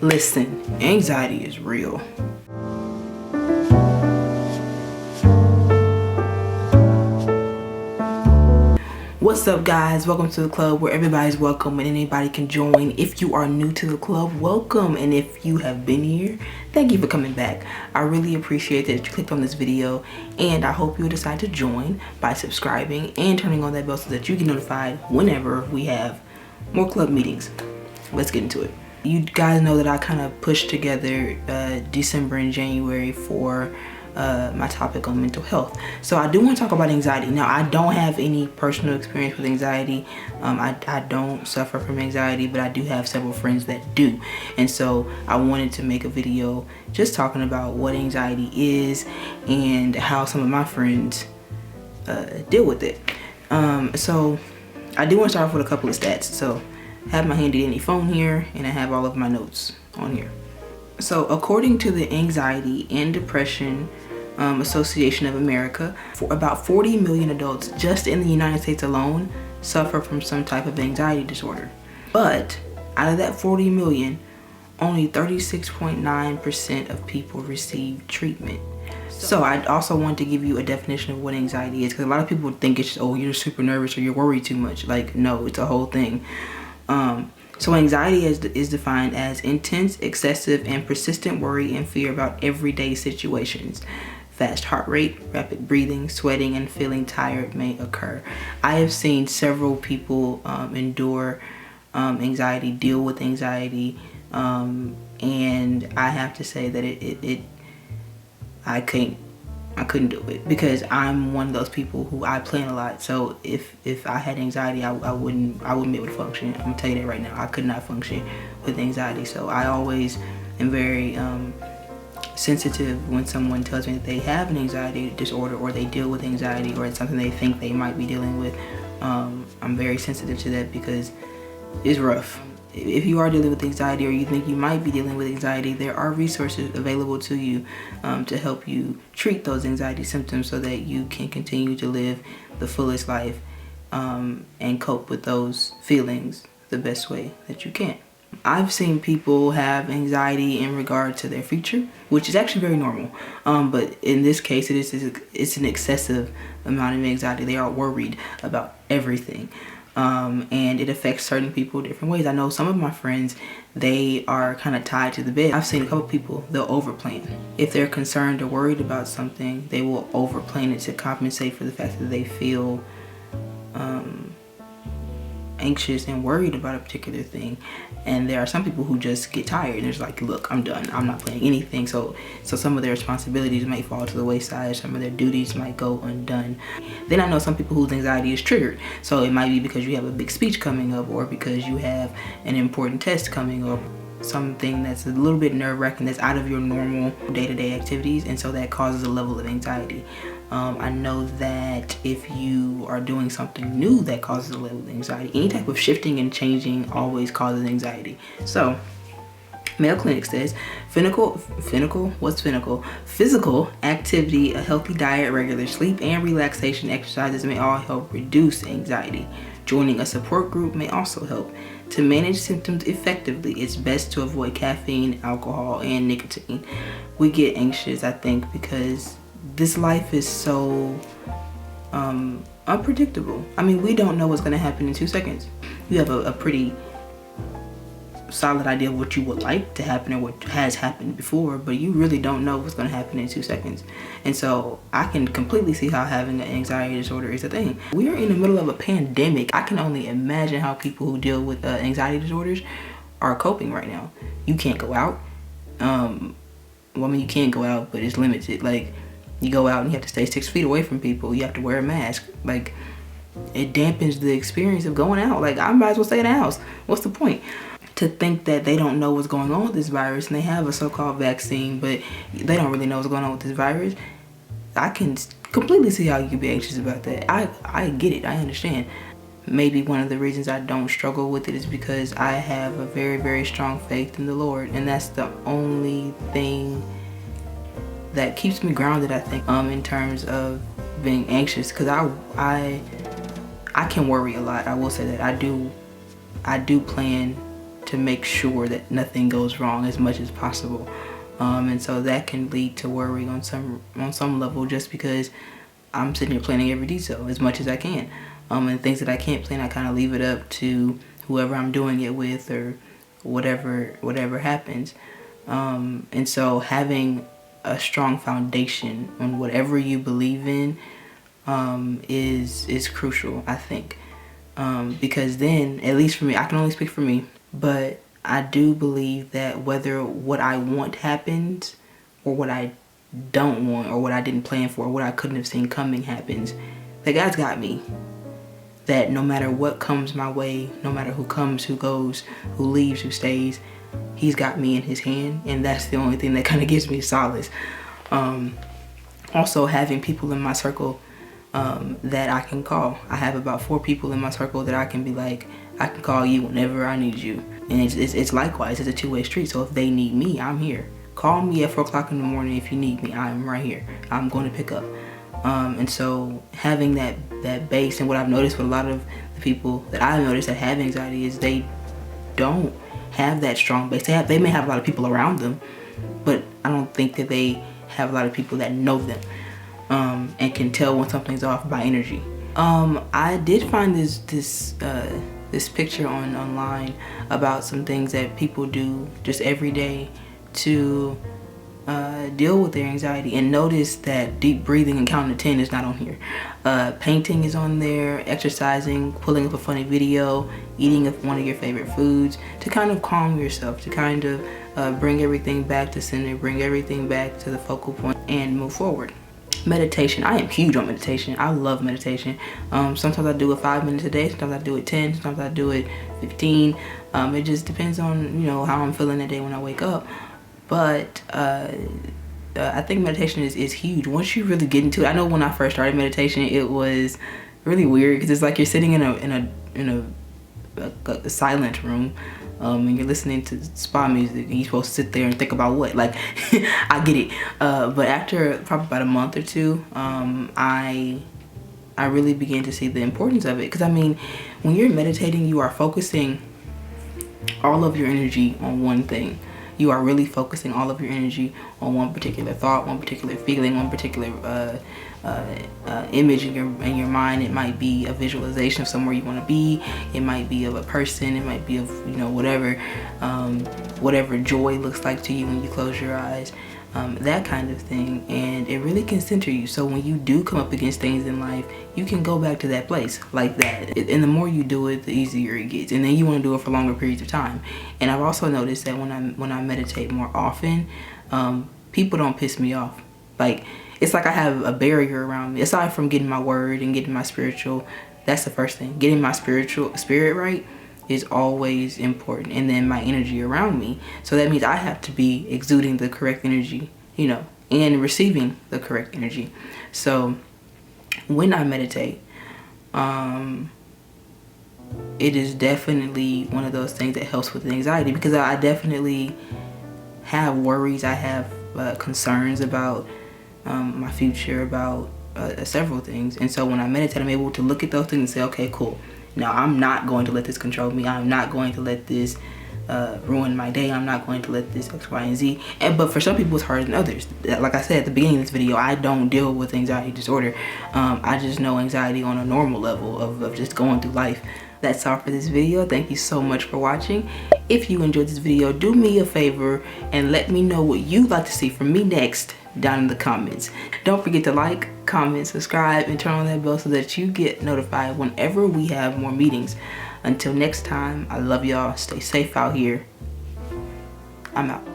Listen, anxiety is real. What's up, guys? Welcome to the club where everybody's welcome and anybody can join. If you are new to the club, welcome, and if you have been here, thank you for coming back. I really appreciate that you clicked on this video, and I hope you'll decide to join by subscribing and turning on that bell so that you get notified whenever we have more club meetings. Let's get into it. You guys know that I kind of pushed together December and January for my topic on mental health. So I do want to talk about anxiety. Now, I don't have any personal experience with anxiety. I don't suffer from anxiety, but I do have several friends that do. And so I wanted to make a video just talking about what anxiety is and how some of my friends deal with it. So I do want to start off with a couple of stats. So I have my handy dandy phone here, and I have all of my notes on here. So according to the Anxiety and Depression Association of America, for about 40 million adults just in the United States alone suffer from some type of anxiety disorder. But out of that 40 million, only 36.9% of people receive treatment. So I also want to give you a definition of what anxiety is, because a lot of people think it's just, oh, you're super nervous or you're worried too much. Like, no, it's a whole thing. So anxiety is defined as intense, excessive, and persistent worry and fear about everyday situations. Fast heart rate, rapid breathing, sweating, and feeling tired may occur. I have seen several people endure anxiety, deal with anxiety, and I have to say that I couldn't do it, because I'm one of those people who I plan a lot. So if I had anxiety, I wouldn't be able to function. I'm gonna tell you that right now. I could not function with anxiety. So I always am very sensitive when someone tells me that they have an anxiety disorder, or they deal with anxiety, or it's something they think they might be dealing with. I'm very sensitive to that because it's rough. If you are dealing with anxiety, or you think you might be dealing with anxiety, there are resources available to you to help you treat those anxiety symptoms so that you can continue to live the fullest life and cope with those feelings the best way that you can. I've seen people have anxiety in regard to their future, which is actually very normal. But in this case, it's an excessive amount of anxiety. They are worried about everything. And it affects certain people different ways. I know some of my friends, they are kind of tied to the bed. I've seen a couple people, they'll overplan. If they're concerned or worried about something, they will overplan it to compensate for the fact that they feel anxious and worried about a particular thing. And there are some people who just get tired and it's like, look, I'm done, I'm not planning anything. So some of their responsibilities might fall to the wayside, some of their duties might go undone. Then I know some people whose anxiety is triggered. So it might be because you have a big speech coming up, or because you have an important test coming up, something that's a little bit nerve-wracking, that's out of your normal day-to-day activities, and so that causes a level of anxiety. I know that if you are doing something new, that causes a level of anxiety. Any type of shifting and changing always causes anxiety. So Mayo Clinic says physical activity, a healthy diet, regular sleep, and relaxation exercises may all help reduce anxiety. Joining a support group may also help. To manage symptoms effectively, it's best to avoid caffeine, alcohol, and nicotine. We get anxious, I think, because this life is so unpredictable. I mean, we don't know what's going to happen in 2 seconds. You have a pretty solid idea of what you would like to happen or what has happened before, but you really don't know what's going to happen in 2 seconds. And so I can completely see how having an anxiety disorder is a thing. We are in the middle of a pandemic. I can only imagine how people who deal with anxiety disorders are coping right now. You can't go out. Well, I mean, you can go out, but it's limited. Like, you go out and you have to stay 6 feet away from people. You have to wear a mask. Like, it dampens the experience of going out. Like, I might as well stay in the house. What's the point? To think that they don't know what's going on with this virus, and they have a so-called vaccine, but they don't really know what's going on with this virus. I can completely see how you could be anxious about that. I get it. I understand. Maybe one of the reasons I don't struggle with it is because I have a very, very strong faith in the Lord, and that's the only thing that keeps me grounded, I think, in terms of being anxious, because I can worry a lot. I will say that I do plan to make sure that nothing goes wrong as much as possible. And so that can lead to worry on some level, just because I'm sitting here planning every detail as much as I can. And things that I can't plan, I kind of leave it up to whoever I'm doing it with, or whatever happens. And so having a strong foundation on whatever you believe in is crucial, I think. Because then, at least for me, I can only speak for me, but I do believe that whether what I want happens, or what I don't want, or what I didn't plan for, or what I couldn't have seen coming happens, that God's got me. That no matter what comes my way, no matter who comes, who goes, who leaves, who stays, He's got me in His hand, and that's the only thing that kind of gives me solace. Also, having people in my circle that I can call. I have about 4 people in my circle that I can be like, I can call you whenever I need you. And it's likewise, it's a two-way street. So if they need me, I'm here. Call me at 4 o'clock in the morning if you need me. I'm right here. I'm going to pick up. And so having that base, and what I've noticed with a lot of the people that I've noticed that have anxiety is they don't have that strong base. They may have a lot of people around them, but I don't think that they have a lot of people that know them and can tell when something's off by energy. I did find this picture online about some things that people do just every day to deal with their anxiety, and notice that deep breathing and counting to 10 is not on here. Painting is on there, exercising, pulling up a funny video, eating one of your favorite foods, to kind of calm yourself, to kind of bring everything back to center, bring everything back to the focal point, and move forward. Meditation. I am huge on meditation. I love meditation. Sometimes I do it 5 minutes a day, sometimes I do it 10, sometimes I do it 15. It just depends on, how I'm feeling that day when I wake up. But I think meditation is huge once you really get into it. I know when I first started meditation, it was really weird, because it's like you're sitting in a silent room, and you're listening to spa music, and you're supposed to sit there and think about what, like, I get it. But after probably about a month or two, I really began to see the importance of it. Because I mean, when you're meditating, you are focusing all of your energy on one thing. You are really focusing all of your energy on one particular thought, one particular feeling, one particular image in your mind. It might be a visualization of somewhere you want to be. It might be of a person. It might be of whatever joy looks like to you when you close your eyes. That kind of thing, and it really can center you. So when you do come up against things in life, you can go back to that place like that. And the more you do it, the easier it gets. And then you want to do it for longer periods of time. And I've also noticed that when I meditate more often, people don't piss me off. Like, it's like I have a barrier around me. Aside from getting my word and getting my spiritual, that's the first thing. Getting my spiritual spirit right is always important, and then my energy around me. So that means I have to be exuding the correct energy, and receiving the correct energy. So when I meditate, it is definitely one of those things that helps with anxiety, because I definitely have worries. I have concerns about my future, about several things. And so when I meditate, I'm able to look at those things and say, okay, cool. Now, I'm not going to let this control me. I'm not going to let this ruin my day. I'm not going to let this X, Y, and Z. But for some people, it's harder than others. Like I said at the beginning of this video, I don't deal with anxiety disorder. I just know anxiety on a normal level of just going through life. That's all for this video. Thank you so much for watching. If you enjoyed this video, do me a favor and let me know what you'd like to see from me next down in the comments. Don't forget to like, comment, subscribe, and turn on that bell so that you get notified whenever we have more meetings. Until next time, I love y'all. Stay safe out here. I'm out.